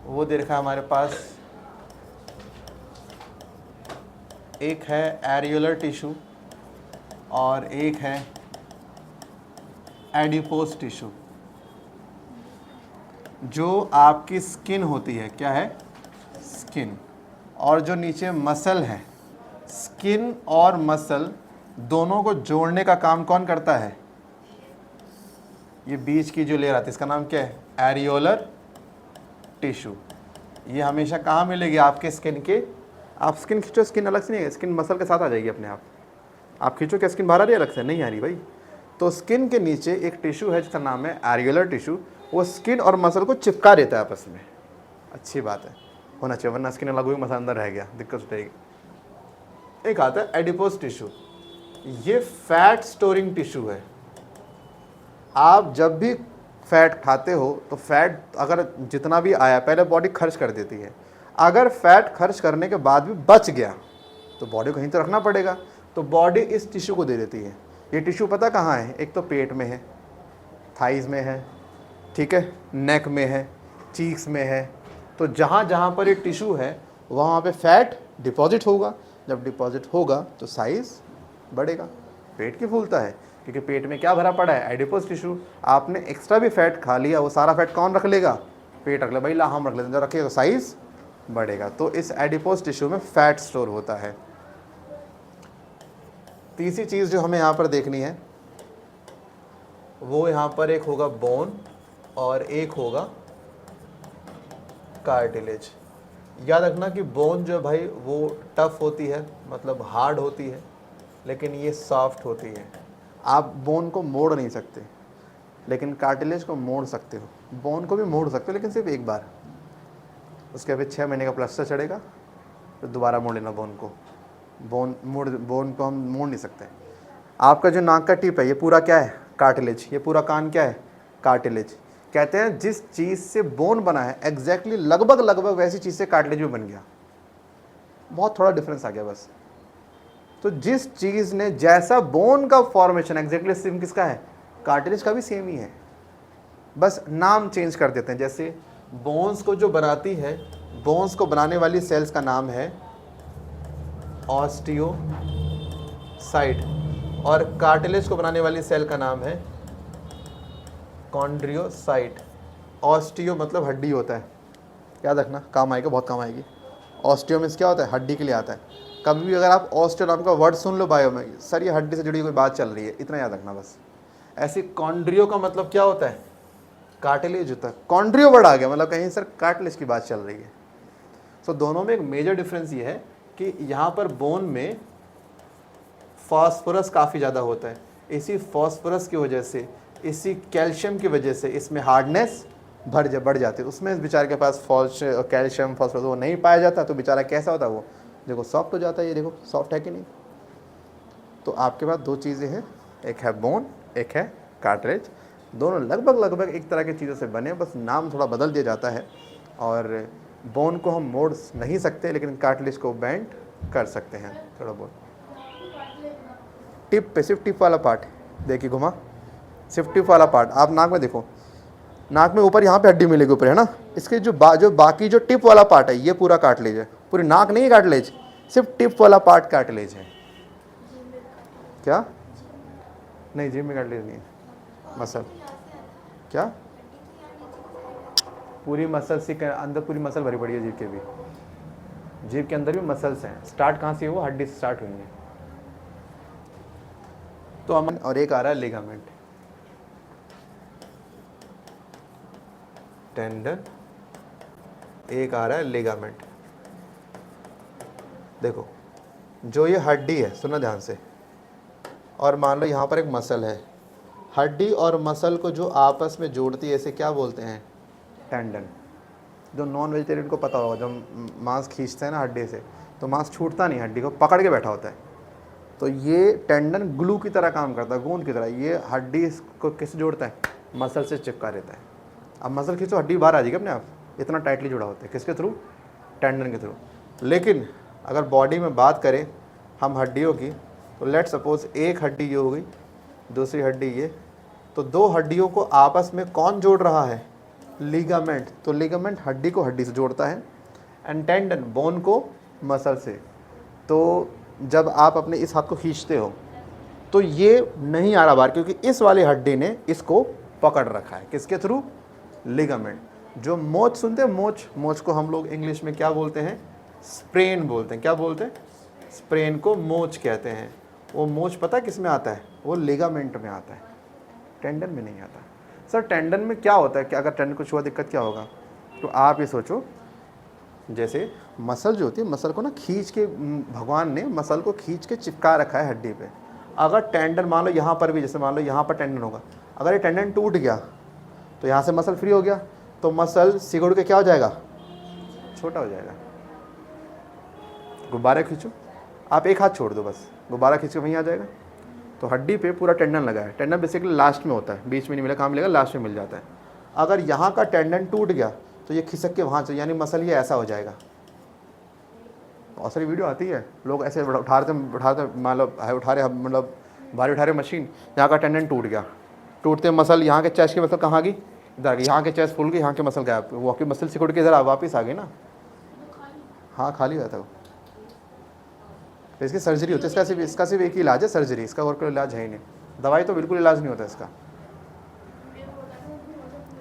वो दे रखा है हमारे पास, एक है एरियोलर टिश्यू और एक है एडिपोज टिश्यू। जो आपकी स्किन होती है, क्या है, स्किन, और जो नीचे मसल है, स्किन और मसल दोनों को जोड़ने का काम कौन करता है? ये बीच की जो लेयर आती है इसका नाम क्या है? Areolar tissue. ये हमेशा कहाँ मिलेगी? आपके स्किन के, आप स्किन खींचो, स्किन अलग से नहीं है, स्किन मसल के साथ आ जाएगी अपने आप खींचो, क्या स्किन बाहर आ रही है अलग से? नहीं आ रही भाई। तो स्किन के नीचे एक टिश्यू है जिसका नाम है एरियोलर टिश्यू, वो स्किन और मसल को चिपका देता है आपस में। अच्छी बात है, होना चाहिए, वरना स्किन अलग हुई मसल अंदर रह गया, दिक्कत हो जाएगी। एक आता है एडिपोज टिश्यू, ये फैट स्टोरिंग टिश्यू है। आप जब भी फैट खाते हो तो फैट अगर जितना भी आया पहले बॉडी खर्च कर देती है, अगर फैट खर्च करने के बाद भी बच गया तो बॉडी को कहीं तो रखना पड़ेगा, तो बॉडी इस टिश्यू को दे देती है। ये टिश्यू पता कहाँ है? एक तो पेट में है, थाइज में है, ठीक है, नेक में है, चीक्स में है। तो जहाँ जहाँ पर ये टिश्यू है वहाँ पे फैट डिपॉजिट होगा, जब डिपॉजिट होगा तो साइज़ बढ़ेगा। पेट क्यों फूलता है? क्योंकि पेट में क्या भरा पड़ा है? Adipose tissue. आपने एक्स्ट्रा भी फैट खा लिया, वो सारा फैट कौन रख लेगा? पेट रख ले भाई, ला हम रख लेते हैं, जब रखेगा तो साइज़ बढ़ेगा। तो इस एडिपोज टिश्यू में फैट स्टोर होता है। तीसरी चीज़ जो हमें यहाँ पर देखनी है वो यहाँ पर एक होगा बोन और एक होगा कार्टिलेज। याद रखना कि बोन जो है भाई वो टफ होती है, मतलब हार्ड होती है, लेकिन ये सॉफ्ट होती है। आप बोन को मोड़ नहीं सकते, लेकिन कार्टिलेज को मोड़ सकते हो। बोन को भी मोड़ सकते हो, लेकिन सिर्फ एक बार, उसके बाद 6 महीने का प्लास्टर चढ़ेगा, तो दोबारा मोड़ लेना बोन को। बोन को हम मोड़ नहीं सकते। आपका जो नाक का टिप है ये पूरा क्या है? कार्टिलेज। ये पूरा कान क्या है? कार्टिलेज। कहते हैं जिस चीज़ से बोन बना है एग्जैक्टली लगभग वैसी चीज़ से कार्टिलेज भी बन गया। बहुत थोड़ा डिफरेंस आ गया बस। तो जिस चीज़ ने जैसा बोन का फॉर्मेशन एग्जैक्टली सेम किसका है? कार्टिलेज का भी सेम ही है, बस नाम चेंज कर देते हैं। जैसे बोन्स को जो बनाती है, बोन्स को बनाने वाली सेल्स का नाम है ऑस्टियोसाइट, और कार्टिलेज को बनाने वाली सेल का नाम है कॉन्ड्रियोसाइट। ऑस्टियो मतलब हड्डी होता है, याद रखना, काम आएगा, बहुत काम आएगी। ऑस्टियो मीन्स क्या होता है? हड्डी के लिए आता है। कभी भी अगर आप ऑस्टियो नाम का वर्ड सुन लो बायो में, सर ये हड्डी से जुड़ी कोई बात चल रही है, इतना याद रखना बस। ऐसे कॉन्ड्रियो का मतलब क्या होता है? कार्टिलेज होता है। कॉन्ड्रियो वर्ड आ गया मतलब कहीं सर कार्टिलेज की बात चल रही है। सो दोनों में एक मेजर डिफरेंस ये है कि यहाँ पर बोन में फॉस्फोरस काफ़ी ज़्यादा होता है, इसी फॉस्फोरस की वजह से, इसी कैल्शियम की वजह से इसमें हार्डनेस बढ़ जाती है। उसमें इस बेचारे के पास कैल्शियम फॉस्फोरस वो नहीं पाया जाता, तो बेचारा कैसा होता है? वो देखो सॉफ्ट हो जाता है। ये देखो सॉफ्ट है कि नहीं? तो आपके पास दो चीज़ें हैं, एक है बोन, एक है कार्टिलेज। दोनों लगभग एक तरह की चीज़ों से बने, बस नाम थोड़ा बदल दिया जाता है। और बोन को हम मोड़ नहीं सकते, लेकिन कार्टिलेज को बेंड कर सकते हैं थोड़ा बहुत। टिप पे सिर्फ टिप वाला पार्ट देखिए, घुमा, सिर्फ टिप वाला पार्ट। आप नाक में देखो, नाक में ऊपर यहाँ पे हड्डी मिलेगी ऊपर, है ना? इसके जो बाकी जो टिप वाला पार्ट है ये पूरा कार्टिलेज है। पूरी नाक नहीं है कार्टिलेज, सिर्फ टिप वाला पार्ट कार्टिलेज है। क्या? नहीं, जिम में कार्टिलेज नहीं है। मसल क्या? पूरी मसल से अंदर पूरी मसल भरी पड़ी है जीभ के भी, जीभ के अंदर भी मसल्स हैं। स्टार्ट कहाँ से वो हड्डी से स्टार्ट हुई है। तो हम, और एक आ रहा है लिगामेंट, टेंडन, एक आ रहा है लिगामेंट। देखो जो ये हड्डी है, सुना ध्यान से, और मान लो यहाँ पर एक मसल है। हड्डी और मसल को जो आपस में जोड़ती है इसे क्या बोलते हैं? टेंडन। जो नॉन वेजिटेरियन को पता होगा, जब मांस खींचते हैं ना हड्डी से, तो मांस छूटता नहीं, हड्डी को पकड़ के बैठा होता है। तो ये टेंडन ग्लू की तरह काम करता है, गोंद की तरह। ये हड्डी को किससे जोड़ता है? मसल से चिपका देता है। अब मसल खींचो हड्डी बाहर आ जाएगी अपने आप, इतना टाइटली जुड़ा होता है। किसके थ्रू? टेंडन के थ्रू। लेकिन अगर बॉडी में बात करें हम हड्डियों की, तो लेट सपोज एक हड्डी ये हो गई, दूसरी हड्डी ये, तो दो हड्डियों को आपस में कौन जोड़ रहा है? लिगामेंट, तो लिगामेंट हड्डी को हड्डी से जोड़ता है, एंड टेंडन बोन को मसल से। तो जब आप अपने इस हाथ को खींचते हो तो ये नहीं आ रहा बाहर, क्योंकि इस वाली हड्डी ने इसको पकड़ रखा है। किसके थ्रू? लिगामेंट। जो मोच सुनते हैं, मोच, मोच को हम लोग इंग्लिश में क्या बोलते हैं? स्प्रेन बोलते हैं। क्या बोलते हैं? स्प्रेन को मोच कहते हैं। वो मोच पता है किस में आता है? वो लिगामेंट में आता है, टेंडन में नहीं आता। सर टेंडन में क्या होता है? कि अगर टेंडन को छुआ दिक्कत क्या होगा? तो आप ये सोचो, जैसे मसल जो होती है, मसल को ना खींच के, भगवान ने मसल को खींच के चिपका रखा है हड्डी पे। अगर टेंडन मान लो यहाँ पर भी, जैसे मान लो यहाँ पर टेंडन होगा, अगर ये टेंडन टूट गया तो यहाँ से मसल फ्री हो गया, तो मसल सिकुड़ के क्या हो जाएगा? छोटा हो जाएगा। गुब्बारा खींचो, आप एक हाथ छोड़ दो बस, गुब्बारा खींच के वहीं आ जाएगा। तो हड्डी पे पूरा टेंडन लगा है। टेंडन बेसिकली लास्ट में होता है, बीच में नहीं मिला, कहाँ मिलेगा? लास्ट में मिल जाता है। अगर यहाँ का टेंडन टूट गया तो ये खिसक के वहाँ से, यानी मसल ये ऐसा हो जाएगा। बहुत सारी वीडियो आती है, लोग ऐसे उठा रहे, मतलब उठा रहे, मतलब भारी उठा रहे मशीन, यहाँ का टेंडन टूट गया, टूटते मसल, यहाँ के चेस्ट की मसल कहाँ गई? इधर गई। यहाँ के चेस्ट फूल गई, यहाँ के मसल गायब, वो की मसल सिकुड़ के इधर वापस आ गई ना। हाँ, खाली रहता है वो। तो इसकी सर्जरी होती है, इसका सिर्फ एक ही इलाज है, सर्जरी। इसका और कोई इलाज है ही नहीं। दवाई तो बिल्कुल इलाज नहीं होता इसका,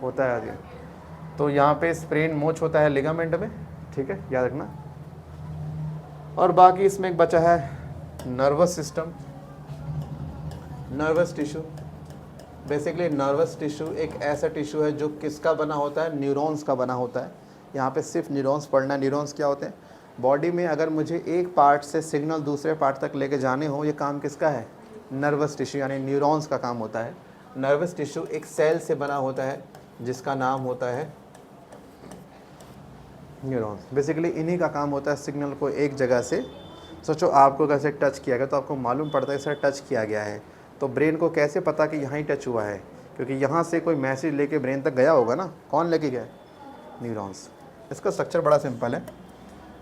होता है आदि। तो यहाँ पे स्प्रेन मोच होता है लिगामेंट में, ठीक है, याद रखना। और बाकी इसमें एक बचा है nervous system, nervous tissue. Basically nervous tissue एक ऐसा टिश्यू है जो किसका बना होता है? न्यूरॉन्स का बना होता है। यहाँ पे सिर्फ न्यूरॉन्स पढ़ना। न्यूरॉन्स क्या होते हैं? बॉडी में अगर मुझे एक पार्ट से सिग्नल दूसरे पार्ट तक लेके जाने हो, ये काम किसका है? नर्वस टिश्यू, यानी न्यूरॉन्स का काम होता है। नर्वस टिश्यू एक सेल से बना होता है जिसका नाम होता है न्यूरॉन्स। बेसिकली इन्हीं का काम होता है सिग्नल को एक जगह से, सोचो आपको कैसे टच किया गया, तो आपको मालूम पड़ता है सर टच किया गया है, तो ब्रेन को कैसे पता कि यहाँ ही टच हुआ है? क्योंकि यहाँ से कोई मैसेज लेके ब्रेन तक गया होगा ना। कौन लेके गया? न्यूरॉन्स। इसका स्ट्रक्चर बड़ा सिंपल है।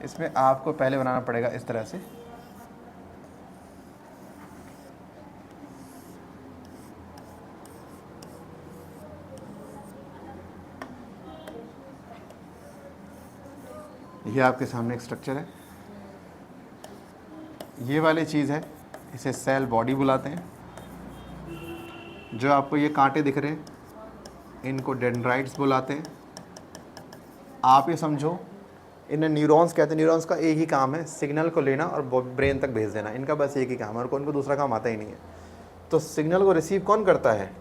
इसमें आपको पहले बनाना पड़ेगा इस तरह से, ये आपके सामने एक स्ट्रक्चर है। ये वाली चीज़ है, इसे सेल बॉडी बुलाते हैं। जो आपको ये कांटे दिख रहे हैं, इनको डेंड्राइट्स बुलाते हैं। आप ये समझो, इन्हें न्यूरॉन्स कहते हैं। न्यूरॉन्स का एक ही काम है, सिग्नल को लेना और ब्रेन तक भेज देना। इनका बस एक ही काम है, और उनको दूसरा काम आता ही नहीं है। तो सिग्नल को रिसीव कौन करता है?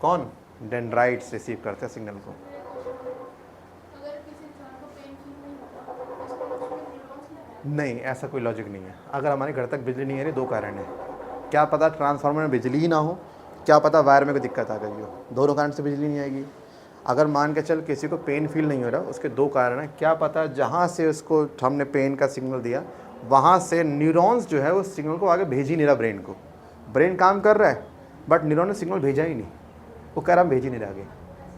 कौन? डेंड्राइट्स रिसीव करते हैं सिग्नल को। नहीं, ऐसा कोई लॉजिक नहीं है। अगर हमारे घर तक बिजली नहीं आ रही, दो कारण है। क्या पता ट्रांसफार्मर में बिजली ही ना हो, क्या पता वायर में कोई दिक्कत आ गई हो, दोनों कारण से बिजली नहीं आएगी। अगर मान के चल किसी को पेन फील नहीं हो रहा, उसके दो कारण हैं। क्या पता जहाँ से उसको हमने पेन का सिग्नल दिया, वहाँ से न्यूरॉन्स जो है वो सिग्नल को आगे भेज ही नहीं रहा ब्रेन को। ब्रेन काम कर रहा है बट न्यूरॉन ने सिग्नल भेजा ही नहीं, वो कह रहा हम भेज ही नहीं रहा आगे।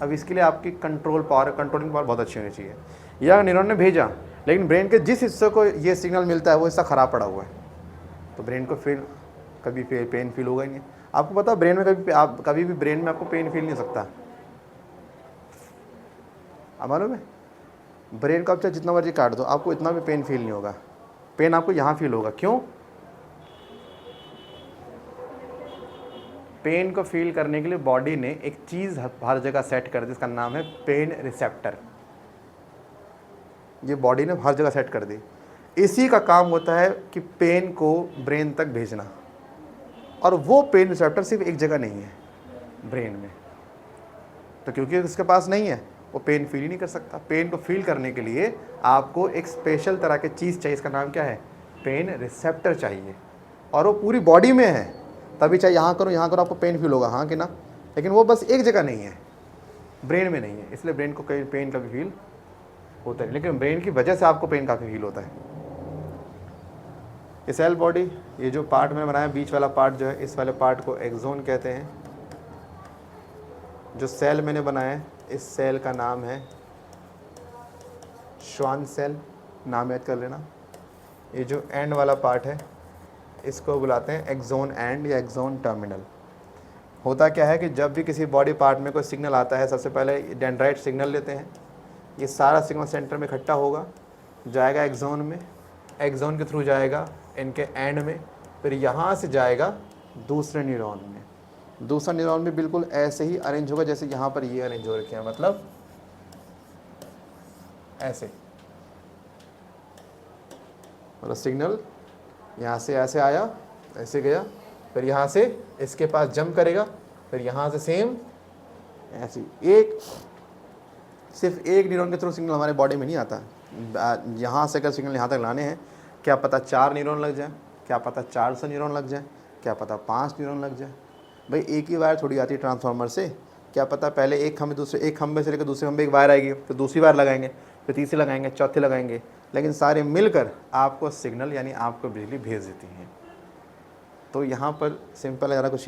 अब इसके लिए आपकी कंट्रोलिंग पावर बहुत अच्छी होनी चाहिए। या न्यूरॉन ने भेजा, लेकिन ब्रेन के जिस हिस्से को ये सिग्नल मिलता है वो हिस्सा ख़राब पड़ा हुआ है, तो ब्रेन को कभी पेन फील होगा ही नहीं। आपको पता है ब्रेन में कभी भी ब्रेन में आपको पेन फील नहीं हो सकता। अब मालूम है, ब्रेन को आप चाहे जितना मर्जी काट दो, आपको इतना भी पेन फील नहीं होगा। पेन आपको यहाँ फील होगा। क्यों? पेन को फील करने के लिए बॉडी ने एक चीज़ हर जगह सेट कर दी, इसका नाम है पेन रिसेप्टर। ये बॉडी ने हर जगह सेट कर दी। इसी का काम होता है कि पेन को ब्रेन तक भेजना, और वो पेन रिसेप्टर सिर्फ एक जगह नहीं है ब्रेन में। तो क्योंकि इसके पास नहीं है, वो पेन फील ही नहीं कर सकता। पेन को फील करने के लिए आपको एक स्पेशल तरह की चीज़ चाहिए, इसका नाम क्या है? पेन रिसेप्टर चाहिए, और वो पूरी बॉडी में है। तभी चाहे यहाँ करो आपको पेन फील होगा, हाँ कि ना। लेकिन वो बस एक जगह नहीं है, ब्रेन में नहीं है, इसलिए ब्रेन को कहीं पेन का भी फील होता है। लेकिन ब्रेन की वजह से आपको पेन काफ़ी फील होता है। ये सेल बॉडी, ये जो पार्ट मैंने बनाया बीच वाला पार्ट जो है, इस वाले पार्ट को एक्सोन कहते हैं। जो सेल मैंने बनाया है, इस सेल का नाम है श्वान सेल, नाम याद कर लेना। ये जो एंड वाला पार्ट है, इसको बुलाते हैं एक्सोन एंड या एक्सोन टर्मिनल। होता क्या है कि जब भी किसी बॉडी पार्ट में कोई सिग्नल आता है, सबसे पहले डेंड्राइट सिग्नल लेते हैं, ये सारा सिग्नल सेंटर में इकट्ठा होगा, जाएगा एक्सोन में, एक्सोन के थ्रू जाएगा इनके एंड में, फिर यहाँ से जाएगा दूसरे न्यूरॉन में। दूसरा न्यूरॉन भी बिल्कुल ऐसे ही अरेंज होगा जैसे यहाँ पर ये अरेंज हो रखे हैं, मतलब ऐसे, मतलब सिग्नल यहाँ से ऐसे आया, ऐसे गया, फिर यहाँ से इसके पास जंप करेगा, फिर यहाँ से सेम ऐसे सिर्फ एक न्यूरॉन के थ्रू सिग्नल हमारे बॉडी में नहीं आता। यहाँ से अगर सिग्नल यहाँ तक लाने हैं, क्या पता 4 न्यूरॉन लग जाए, क्या पता 400 न्यूरॉन लग जाए, क्या पता 5 न्यूरॉन लग जाए। भाई एक ही वायर थोड़ी आती है ट्रांसफार्मर से, क्या पता पहले एक खंभे से लेकर दूसरे खंभे एक वायर आएगी, फिर दूसरी वायर लगाएंगे, फिर तीसरी लगाएंगे, चौथी लगाएंगे, लेकिन सारे मिलकर आपको सिग्नल यानी आपको बिजली भेज देती हैं। तो यहाँ पर सिंपल अगर कुछ याद